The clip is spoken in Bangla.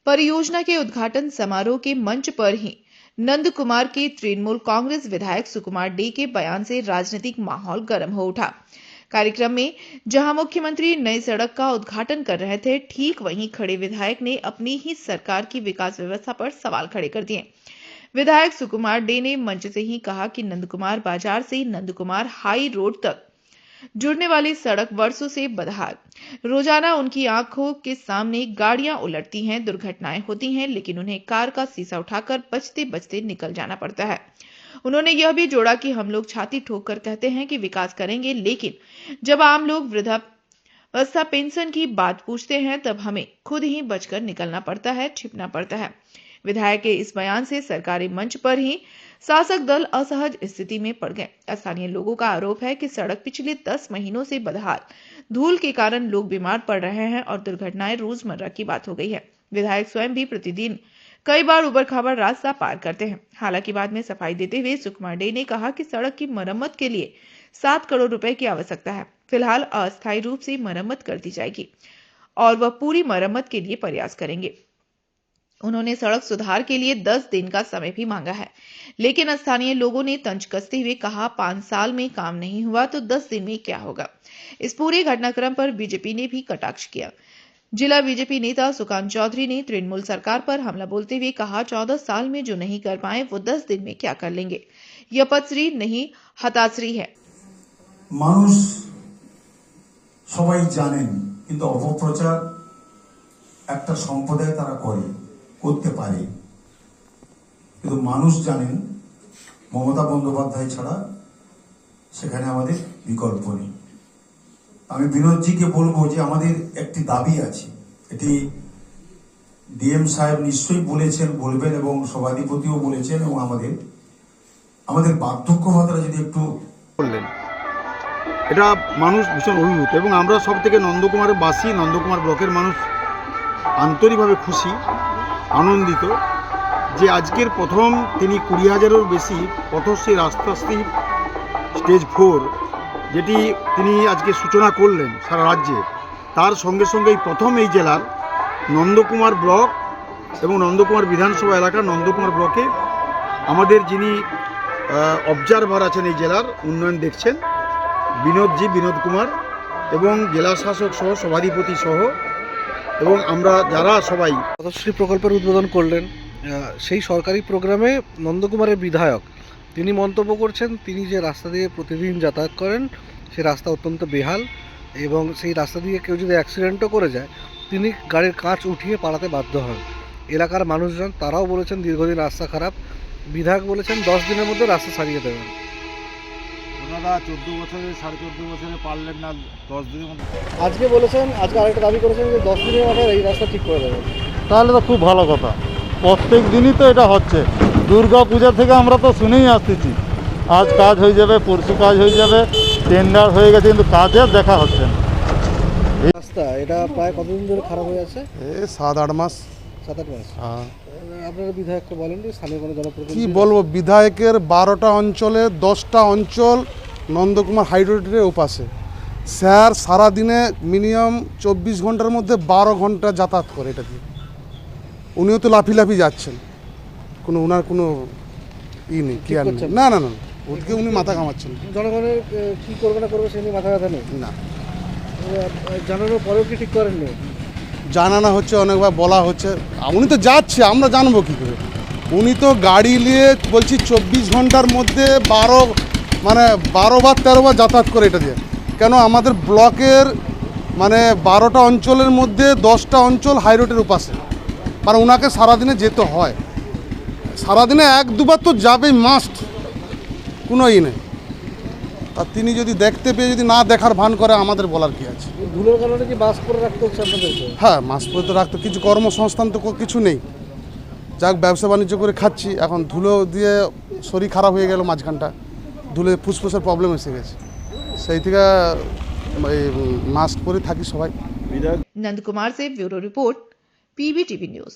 परियोजना के उद्घाटन समारोह के मंच पर ही नंद कुमार के तृणमूल कांग्रेस विधायक सुकुमार डे के बयान से राजनीतिक माहौल गर्म हो उठा। कार्यक्रम में जहां मुख्यमंत्री नई सड़क का उद्घाटन कर रहे थे, ठीक वहीं खड़े विधायक ने अपनी ही सरकार की विकास व्यवस्था पर सवाल खड़े कर दिए। विधायक सुकुमार डे ने मंच से ही कहा कि नंदकुमार बाजार से नंदकुमार हाई रोड तक जुड़ने वाली सड़क वर्षों से बदहाल। रोजाना उनकी आंखों के सामने गाड़ियां उलटती हैं, दुर्घटनाएं होती हैं, लेकिन उन्हें कार का शीशा उठाकर बचते बचते निकल जाना पड़ता है। उन्होंने यह भी जोड़ा कि हम लोग छाती ठोक कर कहते हैं कि विकास करेंगे, लेकिन जब आम लोग वृद्धावस्था पेंशन की बात पूछते हैं तब हमें खुद ही बचकर निकलना पड़ता है, छिपना पड़ता है। विधायक के इस बयान से सरकारी मंच पर ही शासक दल असहज स्थिति में पड़ गए। स्थानीय लोगों का आरोप है कि सड़क पिछले 10 महीनों से बदहाल, धूल के कारण लोग बीमार पड़ रहे हैं और दुर्घटनाएं रोजमर्रा की बात हो गई है। विधायक स्वयं भी प्रतिदिन कई बार उबड़ खाबड़ रास्ता पार करते हैं। हालांकि बाद में सफाई देते हुए सुकुमार डे ने कहा कि सड़क की मरम्मत के लिए 7 करोड़ रुपए की आवश्यकता है। फिलहाल अस्थायी रूप से मरम्मत कर दी जाएगी और वह पूरी मरम्मत के लिए प्रयास करेंगे। उन्होंने सड़क सुधार के लिए 10 दिन का समय भी मांगा है, लेकिन स्थानीय लोगों ने तंज कसते हुए कहा 5 साल में काम नहीं हुआ तो 10 दिन में क्या होगा। इस पूरे घटनाक्रम पर बीजेपी ने भी कटाक्ष किया। जिला बीजेपी नेता सुकांत चौधरी ने तृणमूल सरकार पर हमला बोलते हुए कहा 14 साल में जो नहीं कर पाए वो 10 दिन में क्या कर लेंगे। यह पथश्री नहीं हताश्री है। মানুষ সবাই জানেন, কিন্তু অপপ্রচার একটা সম্প্রদায় তারা করতে পারে, কিন্তু মানুষ জানেন মমতা বন্দ্যোপাধ্যায় ছাড়া সেখানে আমাদের বিকল্প নেই। আমি বিনোদজিকে বলবো যে আমাদের একটি দাবি আছে, এটি ডিএম সাহেব নিশ্চয়ই বলেছেন, বলবেন এবং সভাধিপতিও বলেছেন, এবং আমাদের বার্ধক্য ভাতাটা যদি একটু বললেন, এটা মানুষ ভীষণ অভিভূত এবং আমরা সব থেকে নন্দকুমারের বাসী, নন্দকুমার ব্লকের মানুষ আন্তরিকভাবে খুশি, আনন্দিত যে আজকের প্রথম তিনি 20,000-এরও বেশি পথশ্রী রাস্তাশ্রী স্টেজ 4 যেটি তিনি আজকে সূচনা করলেন সারা রাজ্যে, তার সঙ্গে সঙ্গে প্রথম এই জেলার নন্দকুমার ব্লক এবং নন্দকুমার বিধানসভা এলাকা নন্দকুমার ব্লকে আমাদের যিনি অবজারভার আছেন এই জেলার উন্নয়ন দেখছেন বিনোদ কুমার এবং জেলা শাসক সহ সভাধিপতি সহ এবং আমরা যারা সবাই পথশ্রী প্রকল্পের উদ্বোধন করলেন, সেই সরকারি প্রোগ্রামে নন্দকুমারের বিধায়ক তিনি মন্তব্য করছেন তিনি যে রাস্তা দিয়ে প্রতিদিন যাতায়াত করেন সেই রাস্তা অত্যন্ত বেহাল এবং সেই রাস্তা দিয়ে কেউ যদি অ্যাক্সিডেন্টও করে যায় তিনি গাড়ির কাঁচ উঠিয়ে পালাতে বাধ্য হন। এলাকার মানুষজন তারাও বলেছেন দীর্ঘদিন রাস্তা খারাপ। বিধায়ক বলেছেন 10 দিনের মধ্যে রাস্তা সারিয়ে দেবেন। ওনারা 14 বছরে 14.5 বছরে পারলেন না, 10 দিনের মধ্যে আজকে বলেছেন, আজকে আরেকটা দাবি করেছেন যে 10 দিনের মাথায় এই রাস্তা ঠিক করে দেবেন। তাহলে তো খুব ভালো কথা। প্রত্যেক দিনই তো এটা হচ্ছে, দুর্গা পূজা থেকে আমরা তো শুনেই আসতেছি আজ কাজ হয়ে যাবে, পরশু কাজ হয়ে যাবে, টেন্ডার হয়ে গেছে, কিন্তু কাজের দেখা হচ্ছে না। রাস্তা এটা প্রায় কতদিন ধরে খারাপ হয়ে আছে? 7-8 মাস। 7-8 মাস। হ্যাঁ, আপনারা বিধায়ককে বলেন স্থানীয় কোনো জনপ্রতিনিধি? কী বলবো, বিধায়কের 12টা অঞ্চলে 10টা অঞ্চল নন্দকুমার হাইড্রোটের ওপাশে। স্যার সারাদিনে মিনিমাম 24 ঘন্টার মধ্যে 12 ঘন্টা যাতায়াত করে এটা দিয়ে। উনিও তো লাফি যাচ্ছেন, ওনার কোনো নেই, কেয়ার নেই। না, ওদিকে উনি মাথা ঘামাচ্ছেন। জনগণের কী করবে না করবে সে নিয়ে মাথা ব্যথা নেই? না। জানানোর পরেও কি ঠিক করেননি? জানানো হচ্ছে, অনেকবার বলা হচ্ছে, উনি তো যাচ্ছে, আমরা জানবো কী করে? উনি তো গাড়ি নিয়ে বলছি 24 ঘন্টার মধ্যে 12 বার 13 বার যাতায়াত করে এটা দিয়ে। কেন আমাদের ব্লকের 12টা অঞ্চলের মধ্যে 10টা অঞ্চল হাইরোডের উপাসে, ওনাকে সারাদিনে যেতে হয়। সারাদিনে 1-2 বার তো যাবেই, মাস্ট, কোনো নেই। আর তিনি যদি দেখতে পেয়ে যদি না দেখার ভান করে আমাদের বলার কি আছে? ধুলোর কারণে কি মাস্ক পরে রাখতে হচ্ছে আপনাদেরকে? হ্যাঁ, মাস্ক পরে তো রাখতে, কিছু কর্মসংস্থান তো কিছু নেই। যাক, ব্যবসা বাণিজ্য করে খাচ্ছি, এখন ধুলো দিয়ে শরীর খারাপ হয়ে গেল, মাঝখানটা ধুলে ফুসফুসের প্রবলেম এসে গেছে, সেই থেকে মাস্ক পরে থাকি সবাই। नंदकुमार से ब्यूरो रिपोर्ट, PBTV न्यूज।